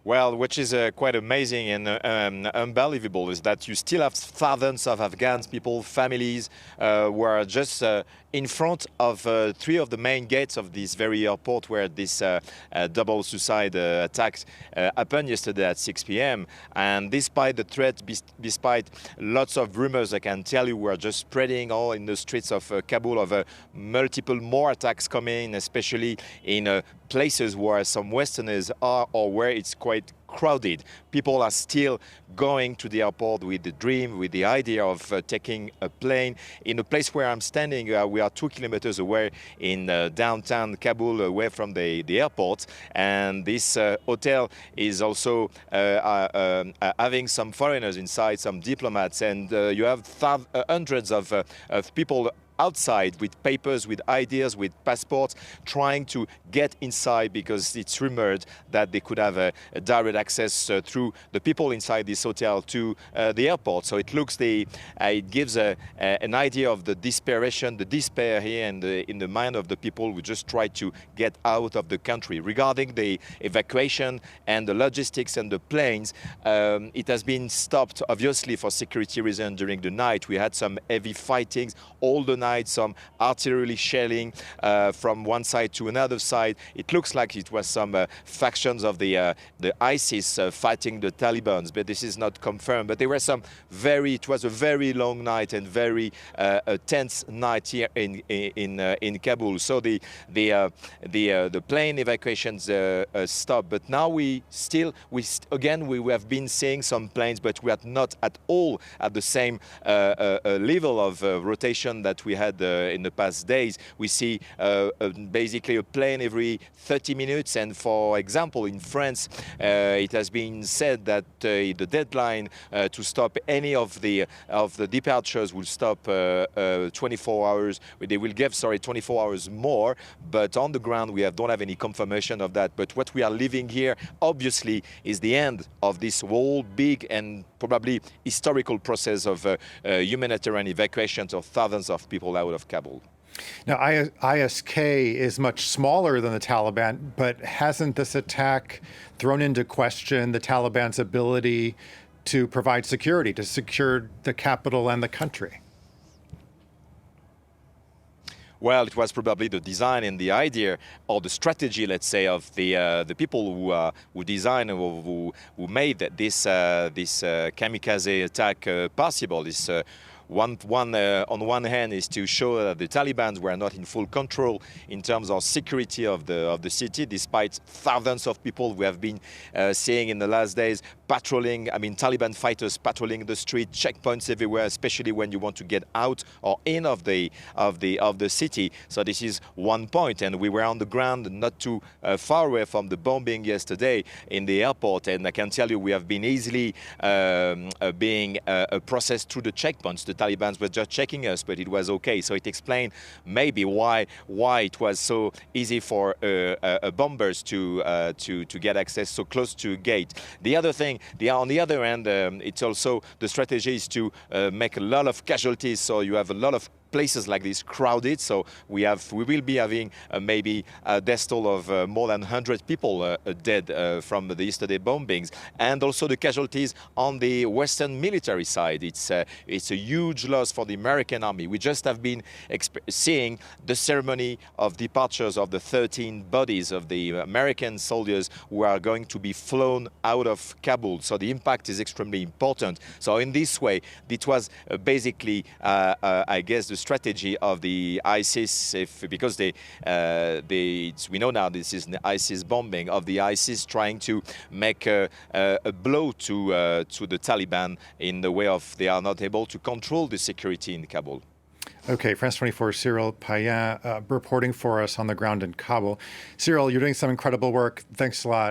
Well, which is quite amazing and unbelievable is that you still have thousands of Afghan people, families, who are just in front of three of the main gates of this very airport where this double suicide attack happened yesterday at 6 p.m. And despite the threat, despite lots of rumors, I can tell you, we are just spreading all in the streets of Kabul of multiple more attacks coming, especially in places where some Westerners are or where it's quite crowded. People are still going to the airport with the dream, with the idea of taking a plane. In the place where I'm standing, we are 2 kilometers away in downtown Kabul, away from the airport. And this hotel is also having some foreigners inside, some diplomats. And you have hundreds of people outside with papers, with ideas, with passports, trying to get inside because it's rumored that they could have a direct access through the people inside this hotel to the airport. So it looks it gives an idea of the desperation, the despair here in the mind of the people who just try to get out of the country. Regarding the evacuation and the logistics and the planes, it has been stopped obviously for security reasons during the night. We had some heavy fightings all the night, some artillery shelling from one side to another side. It looks like it was some factions of the ISIS fighting the Taliban, but this is not confirmed. But there were it was a very long night and very tense night here in Kabul. So the plane evacuations stopped. But now we have been seeing some planes, but we are not at all at the same level of rotation that we had in the past days. We see basically a plane every 30 minutes. And for example, in France, it has been said that the deadline to stop any of the departures will stop 24 hours. They will give 24 hours more. But on the ground, we don't have any confirmation of that. But what we are living here, obviously, is the end of this whole big and probably historical process of humanitarian evacuations of thousands of people out of Kabul. Now, ISK is much smaller than the Taliban, but hasn't this attack thrown into question the Taliban's ability to provide security, to secure the capital and the country? Well, it was probably the design and the idea or the strategy, let's say, of the people who designed or who made this kamikaze attack possible. This on one hand is to show that the Taliban were not in full control in terms of security of the city, despite thousands of people we have been seeing in the last days patrolling. I mean, Taliban fighters patrolling the street, checkpoints everywhere, especially when you want to get out or in of the city. So this is one point, and we were on the ground, not too far away from the bombing yesterday in the airport, and I can tell you we have been easily being processed through the checkpoints. The Taliban were just checking us, but it was okay. So it explained maybe why it was so easy for bombers to get access so close to gate. The other thing, on the other hand, it's also the strategy is to make a lot of casualties. So you have a lot of places like this crowded, so we will be having maybe a death toll of more than 100 people dead from the yesterday bombings, and also the casualties on the Western military side. It's a huge loss for the American army. We just have been seeing the ceremony of departures of the 13 bodies of the American soldiers who are going to be flown out of Kabul. So the impact is extremely important. So in this way, it was basically, I guess, the strategy of the ISIS, because we know now this is the ISIS bombing of the ISIS trying to make a blow to the Taliban in the way of they are not able to control the security in Kabul. Okay, France 24, Cyril Payen reporting for us on the ground in Kabul. Cyril, you're doing some incredible work. Thanks a lot.